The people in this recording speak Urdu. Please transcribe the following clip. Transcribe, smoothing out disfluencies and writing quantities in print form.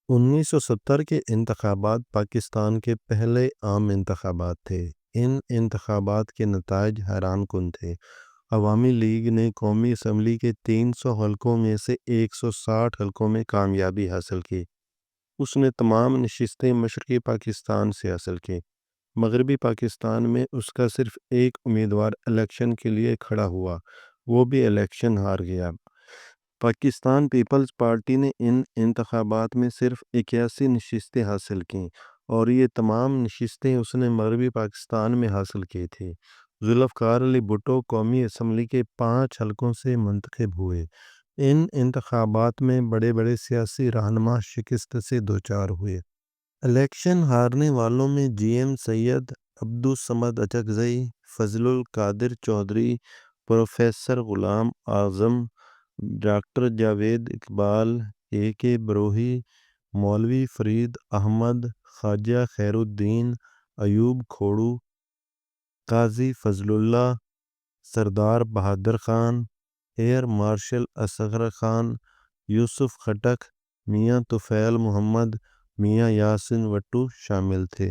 1970 کے انتخابات پاکستان کے پہلے عام انتخابات تھے۔ ان انتخابات کے نتائج حیران کن تھے۔ عوامی لیگ نے قومی اسمبلی کے 300 حلقوں میں سے 160 حلقوں میں کامیابی حاصل کی۔ اس نے تمام نشستیں مشرقی پاکستان سے حاصل کی۔ مغربی پاکستان میں اس کا صرف ایک امیدوار الیکشن کے لیے کھڑا ہوا، وہ بھی الیکشن ہار گیا۔ پاکستان پیپلز پارٹی نے ان انتخابات میں صرف 81 نشستیں حاصل کیں، اور یہ تمام نشستیں اس نے مغربی پاکستان میں حاصل کی تھیں۔ ذوالفقار علی بھٹو قومی اسمبلی کے 5 حلقوں سے منتخب ہوئے۔ ان انتخابات میں بڑے بڑے سیاسی رہنما شکست سے دوچار ہوئے۔ الیکشن ہارنے والوں میں جی ایم سید، عبدالصمد اچکزئی، فضل القادر چودھری، پروفیسر غلام اعظم، ڈاکٹر جاوید اقبال، اے کے بروہی، مولوی فرید احمد، خواجہ خیر الدین، ایوب کھوڑو، قاضی فضل اللہ، سردار بہادر خان، ایئر مارشل اصغر خان، یوسف خٹک، میاں طفیل محمد، میاں یاسین وٹو شامل تھے۔